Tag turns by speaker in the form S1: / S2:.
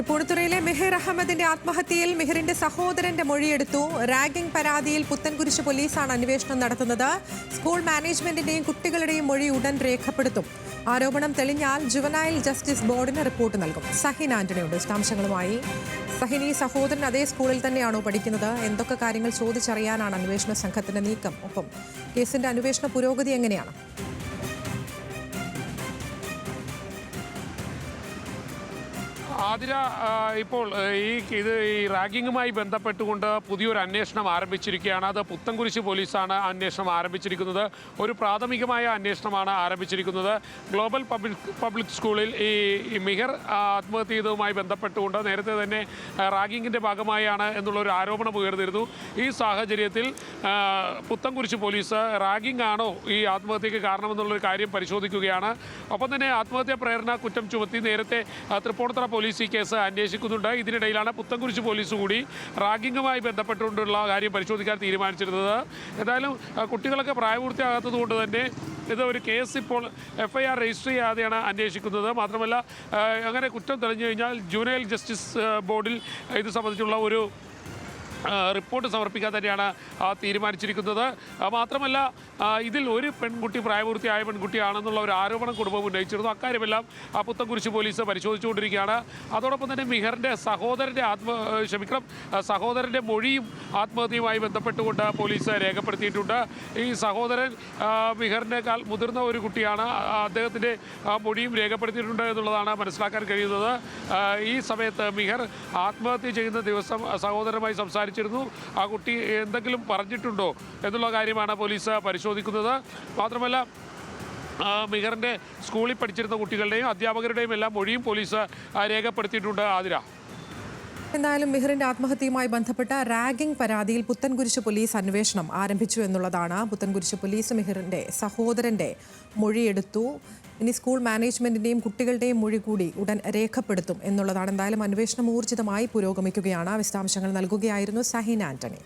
S1: പൂണിത്തുറയിലെ മെഹർ അഹമ്മദിന്റെ ആത്മഹത്യയിൽ മെഹറിന്റെ സഹോദരന്റെ മൊഴിയെടുത്തു. റാഗിംഗ് പരാതിയിൽ പുത്തൻകുരിശ് പോലീസാണ് അന്വേഷണം നടത്തുന്നത്. സ്കൂൾ മാനേജ്മെന്റിന്റെയും കുട്ടികളുടെയും മൊഴി ഉടൻ രേഖപ്പെടുത്തും. ആരോപണം തെളിഞ്ഞാൽ ജുവനൈൽ ജസ്റ്റിസ് ബോർഡിന് റിപ്പോർട്ട് നൽകും. സഹിൻ ആന്റണിയുണ്ട് വിശദാംശങ്ങളുമായി. സഹിൻ, ഈ സഹോദരൻ അതേ സ്കൂളിൽ തന്നെയാണോ പഠിക്കുന്നത്? എന്തൊക്കെ കാര്യങ്ങൾ ചോദിച്ചറിയാനാണ് അന്വേഷണ സംഘത്തിന്റെ നീക്കം? ഒപ്പം കേസിന്റെ അന്വേഷണ പുരോഗതി എങ്ങനെയാണ്?
S2: ആതിര, ഇപ്പോൾ ഈ റാഗിങ്ങുമായി ബന്ധപ്പെട്ടുകൊണ്ട് പുതിയൊരു അന്വേഷണം ആരംഭിച്ചിരിക്കുകയാണ്. അത് പുത്തൻകുരിശ് പോലീസാണ് അന്വേഷണം ആരംഭിച്ചിരിക്കുന്നത്. ഒരു പ്രാഥമികമായ അന്വേഷണമാണ് ആരംഭിച്ചിരിക്കുന്നത്. ഗ്ലോബൽ പബ്ലിക് സ്കൂളിൽ ഈ മെഹർ ആത്മഹത്യ ചെയ്തതുമായി ബന്ധപ്പെട്ടുകൊണ്ട് നേരത്തെ തന്നെ റാഗിങ്ങിൻ്റെ ഭാഗമായാണ് എന്നുള്ളൊരു ആരോപണം ഉയർന്നിരുന്നു. ഈ സാഹചര്യത്തിൽ പുത്തൻകുരിശ് പോലീസ് റാഗിംഗ് ആണോ ഈ ആത്മഹത്യക്ക് കാരണമെന്നുള്ളൊരു കാര്യം പരിശോധിക്കുകയാണ്. ഒപ്പം തന്നെ ആത്മഹത്യാ പ്രേരണ കുറ്റം ചുമത്തി നേരത്തെ തൃപ്പൂണിത്തുറ പോലീസ് ഈ കേസ് അന്വേഷിക്കുന്നുണ്ട്. ഇതിനിടയിലാണ് പുത്തൻകുരിശ് പോലീസ് കൂടി റാഗിങ്ങുമായി ബന്ധപ്പെട്ടുകൊണ്ടുള്ള കാര്യം പരിശോധിക്കാൻ തീരുമാനിച്ചിരുന്നത്. എന്തായാലും കുട്ടികളൊക്കെ പ്രായപൂർത്തിയാകാത്തത് കൊണ്ട് തന്നെ ഇത് ഒരു കേസ് ഇപ്പോൾ FIR രജിസ്റ്റർ ചെയ്യാതെയാണ് അന്വേഷിക്കുന്നത്. മാത്രമല്ല, അങ്ങനെ കുറ്റം തെളിഞ്ഞു കഴിഞ്ഞാൽ ജുവനൈൽ ജസ്റ്റിസ് ബോർഡിൽ ഇത് സംബന്ധിച്ചുള്ള ഒരു റിപ്പോർട്ട് സമർപ്പിക്കാൻ തന്നെയാണ് തീരുമാനിച്ചിരിക്കുന്നത്. മാത്രമല്ല, ഇതിൽ ഒരു പെൺകുട്ടി പ്രായപൂർത്തിയായ പെൺകുട്ടിയാണെന്നുള്ള ഒരു ആരോപണം കുടുംബം ഉന്നയിച്ചിരുന്നു. അക്കാര്യമെല്ലാം പുത്തൻകുരിശ് പോലീസ് പരിശോധിച്ചുകൊണ്ടിരിക്കുകയാണ്. അതോടൊപ്പം തന്നെ മെഹറിൻ്റെ സഹോദരൻ്റെ മൊഴിയും ആത്മഹത്യയുമായി ബന്ധപ്പെട്ടുകൊണ്ട് പോലീസ് രേഖപ്പെടുത്തിയിട്ടുണ്ട്. ഈ സഹോദരൻ മെഹറിനേക്കാൾ മുതിർന്ന ഒരു കുട്ടിയാണ്. അദ്ദേഹത്തിൻ്റെ മൊഴിയും രേഖപ്പെടുത്തിയിട്ടുണ്ട് എന്നുള്ളതാണ് മനസ്സിലാക്കാൻ കഴിയുന്നത്. ഈ സമയത്ത് മെഹർ ആത്മഹത്യ ചെയ്യുന്ന ദിവസം സഹോദരനുമായി സംസാരിച്ചിരുന്നു. ആ കുട്ടി എന്തെങ്കിലും പറഞ്ഞിട്ടുണ്ടോ എന്നുള്ള കാര്യമാണ് പോലീസ് പരിശോധിക്കുന്നത്. മാത്രമല്ല, മെഹറിൻ്റെ സ്കൂളിൽ പഠിച്ചിരുന്ന കുട്ടികളുടെയും അധ്യാപകരുടെയും എല്ലാം മൊഴിയും പോലീസ് രേഖപ്പെടുത്തിയിട്ടുണ്ട്. ആതിര,
S1: എന്തായാലും മെഹറിന്റെ ആത്മഹത്യയുമായി ബന്ധപ്പെട്ട റാഗിംഗ് പരാതിയിൽ പുത്തൻകുരിശ് പോലീസ് അന്വേഷണം ആരംഭിച്ചു എന്നുള്ളതാണ്. പുത്തൻകുരിശ് പോലീസ് മെഹറിന്റെ സഹോദരന്റെ മൊഴിയെടുത്തു. ഇനി സ്കൂൾ മാനേജ്മെന്റിന്റെയും കുട്ടികളുടെയും മൊഴി കൂടി ഉടൻ രേഖപ്പെടുത്തും എന്നുള്ളതാണ്. എന്തായാലും അന്വേഷണം ഊർജിതമായി പുരോഗമിക്കുകയാണ്. വിശദാംശങ്ങൾ നൽകുകയായിരുന്നു സഹിൻ ആന്റണി.